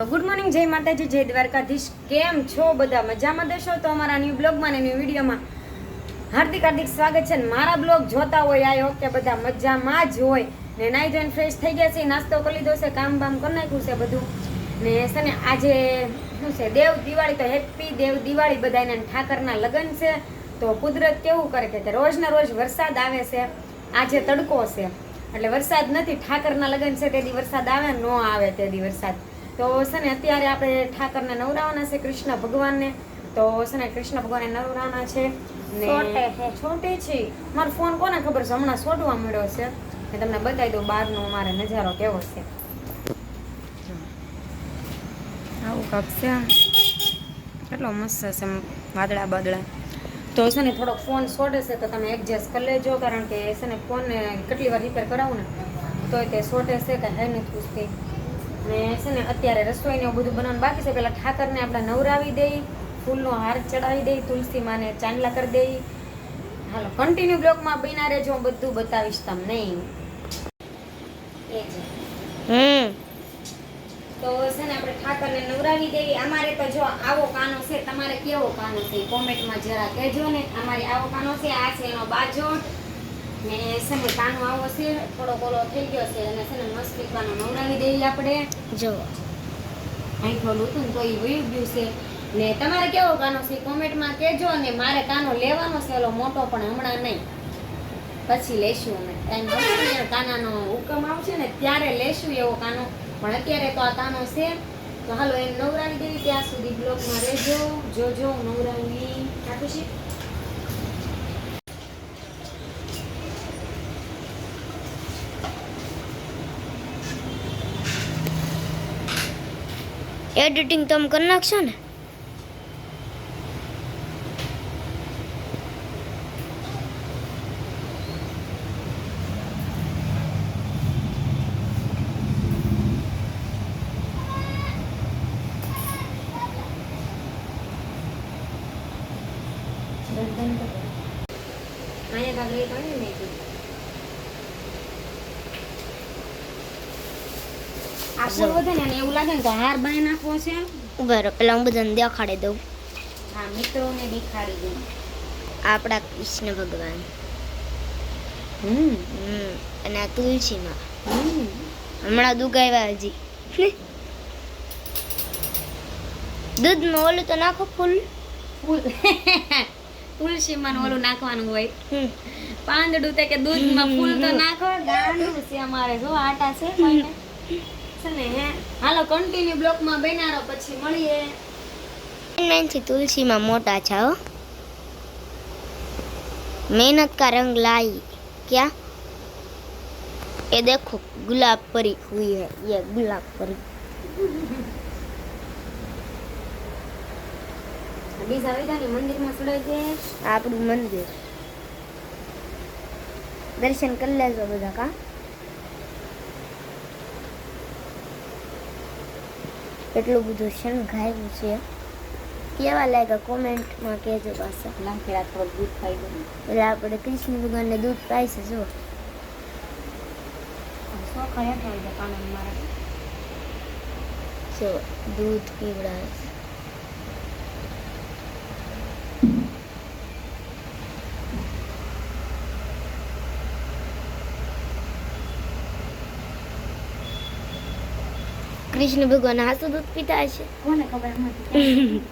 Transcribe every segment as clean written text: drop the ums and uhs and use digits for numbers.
Good morning, જય માતાજી, જય દ્વારકાધીશ. કેમ છો બધા? મજામાં દેશો તો અમારા ન્યૂ બ્લોગમાં ને ન્યૂ વિડીયોમાં હાર્દિક હાર્દિક સ્વાગત છે. મારા બ્લોગ જોતા હોય આ વખતે બધા મજામાં જ હોય ને નાઈ ધોઈને ફ્રેશ થઈ ગયા છે, નાસ્તો કરી લીધો છે, કામ બામ કરી નાખ્યું છે બધું ને છે ને આજે શું છે દેવ દિવાળી, તો હેપી દેવ દિવાળી બધાને. ઠાકરના લગ્ન છે તો કુદરત કેવું કરે કે રોજના રોજ વરસાદ આવે છે. આજે તડકો છે એટલે વરસાદ નથી, ઠાકરના લગ્ન છે તે દી વરસાદ આવે ન આવે તે દી વરસાદ. તો છે ને અત્યારે આપણે ઠાકરને નવરાવાના છે, કૃષ્ણ ભગવાનને. તો છે ને કૃષ્ણ ભગવાનને નવરાવાના છે ને છોટે છે. મારો ફોન કોને ખબર છે, હમણાં છોટવા મળ્યો છે ને તમને બતાવી દઉં બહારનો અમારે નજારો કેવો છે. આવું કાંક છે, કેટલો મસ્ત છે વાદળા બાદળા. તો છે ને થોડોક ફોન છોટે છે તો તમે એડજસ્ટ કરી લેજો, કારણ કે છે ને ફોનને કેટલી વાર રિપેર કરાવું ને તોય તે છોટે છે કે હે નથી પૂછતી. ને છે ને અત્યારે રસોઈને એવું બધું બનાવવાનું બાકી છે. પેલા ઠાકરને આપણે નવરાવી દઈ, ફૂલનો હાર ચડાવી દઈ, તુલસી માને ચાંદલા કરી દઈ. હાલો કન્ટિન્યુ બ્લોગમાં બન્યા રહેજો, હું બધું બતાવીશ તમને. એ છે તો છે ને આપણે ઠાકરને નવરાવી દઈ. અમારે તો જો આવો કાનો છે, તમારે કેવો કાનો છે કોમેન્ટમાં જરા કહેજો ને. અમારે આવો કાનો છે, આ છે એનો બાજોટ ને છે ને કાનો આવો છે, થોડો કોલો થઈ ગયો છે અને છે ને મસ્તી કાનો નવરાવી દઈએ આપણે. જો અહીં થોડું હતું ને તો એ વયું ગયું છે. ને તમારે કેવો કાનો છે કોમેન્ટમાં કહેજો. ને મારે કાનો લેવાનો છે ઓલો મોટો, પણ હમણાં નહીં, પછી લેશું અમે. ટાઈમ આવશે કાનાનો હુકમ આવશે ને ત્યારે લેશું એવો કાનો, પણ અત્યારે તો આ કાનો છે. તો હાલો એમ નવરાવી દેવી, ત્યાં સુધી બ્લોગમાં રહેજો, જોજો નવરાવી નાખું છે. એડિટિંગ તમે કરી નાખશો ને? અહીંયા કાગળી પાણી નહીં આ ફૂલ વધે ને એવું લાગે ને તો હાર બાંધી નાખવો છે. ઉભા રહો, પેલા હું બધાને દેખાડી દઉં. હા, મિત્રોને દેખાડી દઉં. આપણા કૃષ્ણ ભગવાન અને આ તુલસીમાં હમણાં દુગાવ્યા હજી. દૂધમાં ઓલું તો નાખો, ફૂલ ફૂલ તુલસીમાં ઓલું નાખવાનું હોય. પાંદડું તે કે દૂધમાં ફૂલ તો નાખો. ગાંડું છે અમારે, જો આટા છે કોઈને છે ને. હે હાલો કન્ટિન્યુ બ્લોકમાં બનારો, પછી મળીએ. થી તુલસીમાં મોટા છે હો. मेहनत का रंग लाई क्या? ये देखो गुलाब परी हुई है, ये गुलाब परी. બીજા વેદાની મંદિરમાં ચડાઈ દે. આપણું મંદિર દર્શન કરી લેજો બધા. કા એટલું બધું શણગાર્યું છે, કેવા લાગ્યા કોમેન્ટમાં કહેજો. પાછા લાંખેડા થોડું દૂધ ખાઈ ગયું એટલે આપણે કૃષ્ણ ભગવાનને દૂધ પાય છે. જો શોખ હેઠળ છે કાનન મારા. જો દૂધ પીવડાવે છે. કૃષ્ણ ભગવાન હાસુ દૂધ પીતા છે, કોને ખબર નથી.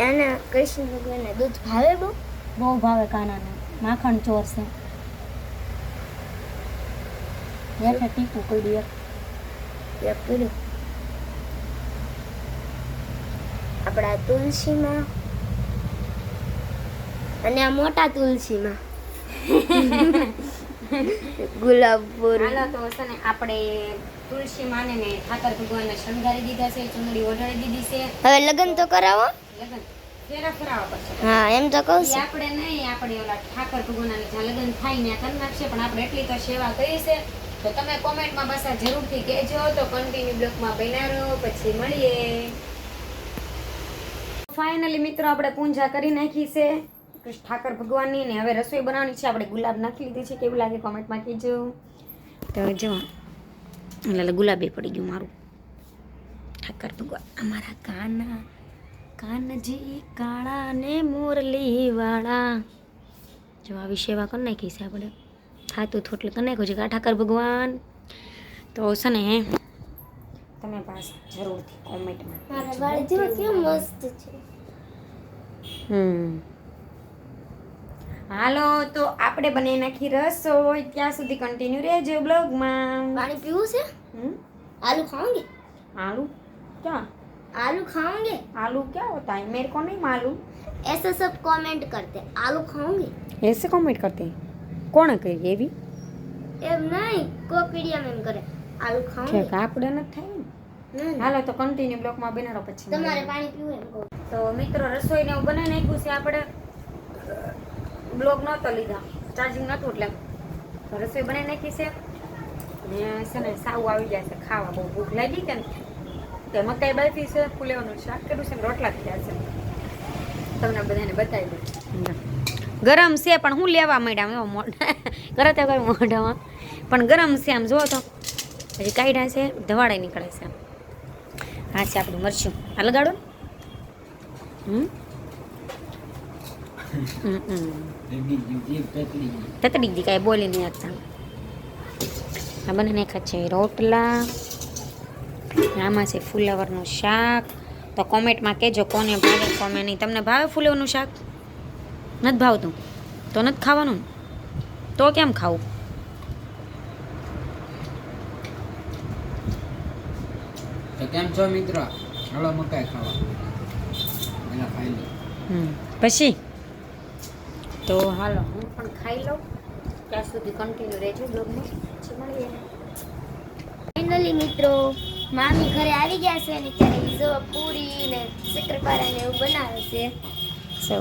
એને કૃષ્ણ ભગવાનને દૂધ ભાવે બહુ બહુ ભાવે કાનાને. માખણ ચોર છે. હેઠે ટીપું કર્યું એક કર્યું. આપણા તુલસીમાં અને આ મોટા તુલસીમાં ગુલાબ ફૂલ. હાલો તો છે ને આપણે તુલસી માને ને ઠાકર ભગવાનને શણગારી દીધા છે, ચુંદડી ઓઢાડી દીધી છે. હવે લગ્ન તો કરાવો. લગન ફેરા ફરાવા પડશે. હા એમ તો કહું છું. આપણે નહીં, આપણે ઓલા ઠાકર ભગવાનના જ્યાં લગ્ન થાય ને કરી નાખશે, પણ આપણે એટલી તો સેવા કરી છે. તો તમે કોમેન્ટમાં પાછા જરૂરથી કહેજો. તો કન્ટિન્યુ બ્લોકમાં બન્યા રહો, પછી મળીએ. ફાઇનલી મિત્રો આપણે પૂજા કરી નાખી છે ઠાકર ભગવાનની ને હવે રસોઈ બનાવવાની છે. આપણે ગુલાબ નાખી લીધી છે. કેવું લાગે કોમેન્ટમાં કહેજો. તો જો એટલે ગુલાબી પડી ગયું મારું. ઠાકર ભગવાન અમારા કાના કાનજી કાળા ને મુરલી વાળા. જો આવી સેવા કરી નાખી છે આપણે. થાતું થોટલું કરી નાખ્યું છે કે આ ઠાકર ભગવાન. તો છે ને તમે પાસ જરૂરથી કોમેન્ટમાં મારા વાળ જો કેમ મસ્ત છે. હાલો તો આપણે બનાવી નાખી રસોઈ. ત્યાં સુધી કન્ટિન્યુ રહેજો બ્લોગમાં. પાણી પીવું છે? आलू खाओगे? आलू क्या? आलू खाओगे? आलू क्या होता है? मेरे को नहीं मालूम. ऐसे सब कमेंट करते आलू खाओगे? ऐसे कमेंट करते हैं? કોણ કરે એવી? એમ નહીં કોઈ પીડિયા મેમ કરે આલુ ખાઓગે? કે આપણે નથી થાય ને. હાલો તો કન્ટિન્યુ બ્લોગમાં બનાવો પછી. તમારે પાણી પીવું એમ કહું. તો મિત્રો રસોઈને એવું બનાવી નાખ્યું છે આપણે. બ્લોગ નહોતો લીધા, ચાર્જિંગ નહોતું એટલે તો રસોઈ બનાવી નાખી છે. ને છે ને સાવ આવી જાય છે ખાવા. બહુ ભૂખ લાગી કે ને તે મકાઈ બાફી છે, ફુલેવાનું શાક કર્યું છે ને રોટલા થયા છે. તમને બધાને બતાવી દઉં. ગરમ છે પણ હું લેવા માંડ્યા એવો મોઢા કરે તો કઈ મોઢામાં પણ ગરમ છે. આમ જુઓ તો હજી કાઢ્યા છે, ધવાડે નીકળે છે. હા છે આપણું મરચું. આ લગાડો ને. તતડી દી કાંઈ બોલી નહીં આપતા. આ બંને ખાય છે રોટલા. આમાં છે ફુલાવરનું શાક. તો કોમેન્ટમાં કહેજો કોને ભાવે કોમે નહીં. તમને ભાવે ફુલાવરનું શાક? નથી ભાવતું તો નથી ખાવાનું ને. તો કેમ ખાવું? તો કેમ છો મિત્રો? ચાલો મકાઈ ખાવા. પેલા ખાઈ લો. પછી તો હાલો હું પણ ખાઈ લઉં. ત્યાં સુધી કન્ટિન્યુ રહેજો બ્લોગમાં. પછી મળીએ. ફાઇનલી મિત્રો મામી ઘરે આવી ગયા છે અને ત્યારે જો પૂરી ને શક્કરપારા ને એવું બનાવે છે. સો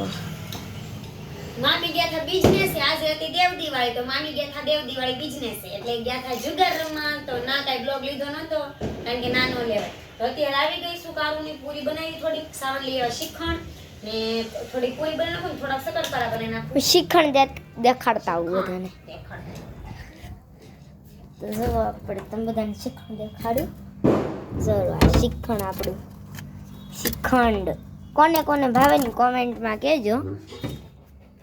મામી ગયા હતા બિઝનેસ. આજે હતી દેવ દિવાળી તો મામી ગયા હતા દેવ દિવાળી બિઝનેસ એટલે ગયા હતા જુગારમાં. તો ના કાંઈ બ્લોગ લીધો નતો કારણ કે નાનો લેવાય. તો અત્યારે આવી ગઈ છું. કારુની પૂરી બનાવી, થોડીક સાવલી એવા શ્રીખંડ ને થોડી પૂરી બનાવી નાખું, થોડાક શક્કરપારા બનાવી નાખું. શ્રીખંડ દેખાડતા આવું બધાને. દેખાડ. તો જો આપણે તમે બધાને શ્રીખંડ દેખાડ્યું. જરૂર આ શ્રીખંડ આપણું શ્રીખંડ કોને કોને ભાવે ને કોમેન્ટમાં કહેજો.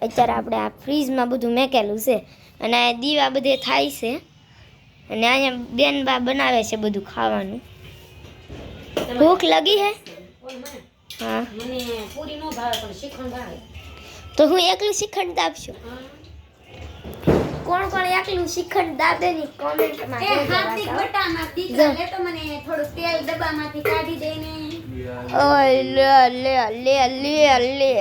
અત્યારે આપણે આ ફ્રીજમાં બધું મેકેલું છે અને આ દીવા બધે થાય છે અને અહીંયા બેન બા બનાવે છે બધું ખાવાનું. ભૂખ લગી હે? હા મને પૂરી નો ભાવે પણ શ્રીખંડ ભાવે. તો હું એકલું શ્રીખંડ દાબશું. કોણ કોણ એકલું શ્રીખંડ દાબે ની કોમેન્ટમાં એ હાર્દિક બટામાં દીકરા લે તો મને થોડું તેલ ડબ્બામાંથી કાઢી દેને. ઓય લે લે લે લે લે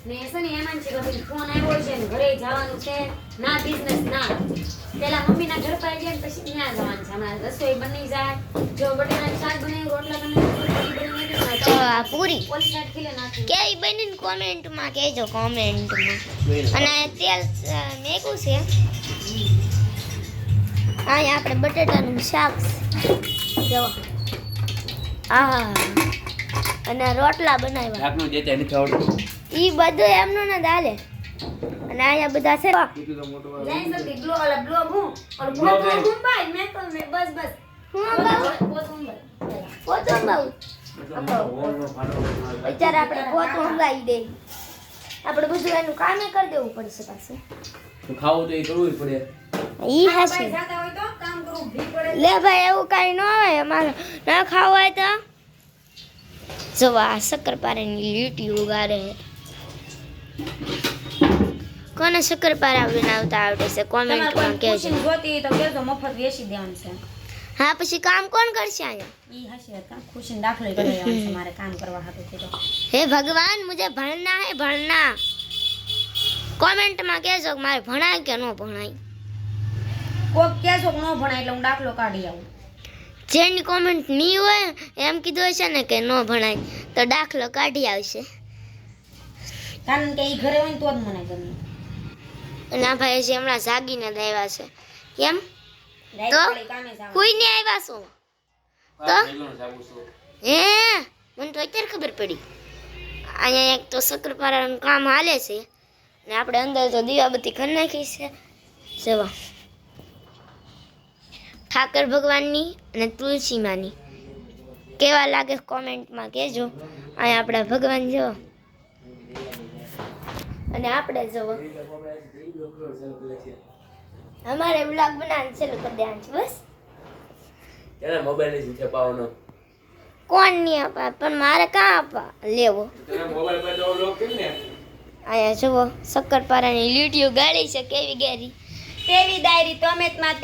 ને છે ને એમાં છે કે ભાઈ ફોન આવ્યો છે ને ઘરે જવાનું છે. ના બિઝનેસ ના પેલા મમ્મીના ઘર પર જાય ને પછી ત્યાં જવાનું છે. હમણાં રસોઈ બની જાય. જો બટેટાનું શાક બનાવ્યું, રોટલા બનાવ્યું, તો આ પૂરી ઓલી સાઈડ ખીલે નાખી. કેવી બનીને કોમેન્ટમાં કહેજો કોમેન્ટમાં. અને તેલ મેકું છે. અહીંયા આપણે બટેટાનું શાક જો આ અને રોટલા બનાવ્યા. શાકનું જે તે નથી આવડતું. ઈ બધું એમનું ને દાલે. અને અહીંયા બધા છે કેટલું તો મોટું આવે. લઈ જલ્દી ગ્લો ઓલા ગ્લો હું ઓર ગ્લો ગુંબાઈ મેં તો બસ બસ હું અંબાવું પોતું અંબાવું. અત્યારે આપણે પોતું અંબાવી દે. આપણે બધું એનું કામે કરી દેવું પડશે પાછું. તો ખાવું તો એ કરવું જ પડે. ઈ હાશે જાતા હોય તો કામ કરવું ભી પડે. લે ભાઈ એવું કાંઈ ન હોય અમારે ના ખાવું હોય તો જો આ શક્કરપારાની લીટી ઉગાડે. કોને શક્કરપારા બનાવતા આવડે છે કોમેન્ટમાં કહેજો. જોતી તો કેજો મફત વેચી દેવાનું છે. હા પછી કામ કોણ કરશે અહીંયા? ઈ હશે કા ખુશીને દાખલો કરી દેવાનો છે મારે કામ કરવા હાટુ છે. તો हे भगवान मुझे भणना है भणना. कमेंट में कहो कि मारे भणाय के न भणाय. કોક કેજો કે નો ભણાય એટલે હું દાખલો કાઢી આવું. જેની કોમેન્ટ ની હોય એમ કીધું હશે ને કે ન ભણાય તો દાખલો કાઢી આવશે. કારણ કે ઈ ઘરે હોય ને તો જ મને ગમે. અને આ ભાઈ હજી હમણાં જાગીને જ આવ્યા છે. કેમ? રાઈટ તો? પડી કામે જાવ. કોઈ નહીં આવ્યા છો? તો? પેલો જાગું છું. હે મને તો અત્યારે ખબર પડી. અહીંયા એક તો શક્કરપારાનું કામ હાલે છે ને આપણે અંદર તો દીવાબત્તી કરી નાખી છે. જવા ઠાકર ભગવાનની અને તુલસી માની કેવા લાગે કોમેન્ટમાં કહેજો. અહીંયા આપણા ભગવાન જો અને આપણે જુઓ અમારે વ્લોગ બનાવવાનું ચાલુ કરી દેવાનું છે બસ. એને મોબાઈલ ની જીતે પાવાનો કોણ નહીં આપા પણ મારે કાં આપવા લેવો. તને મોબાઈલ પર જો લોક કેમ ને અહીંયા જુઓ શક્કરપારાની લીટીઓ ગાળી છે કેવી ગેરી તેવી ડાયરી કોમેન્ટમાં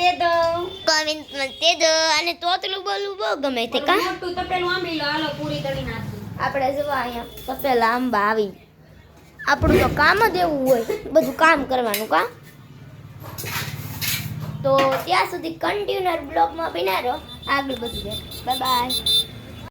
તે દો અને તોતલું બોલવું બહુ ગમે છે કા. મોટું તપેલું આંબી લો, હાલો પૂરી તળી નાખી. આપણે જુઓ અહીંયા તપેલા આંબા આવી આપણું તો કામ જ એવું હોય બધું કામ કરવાનું કા. તો ત્યાં સુધી કન્ટિન્યુઅર બ્લોગમાં બિના રહો આગળ બધું બાય બાય.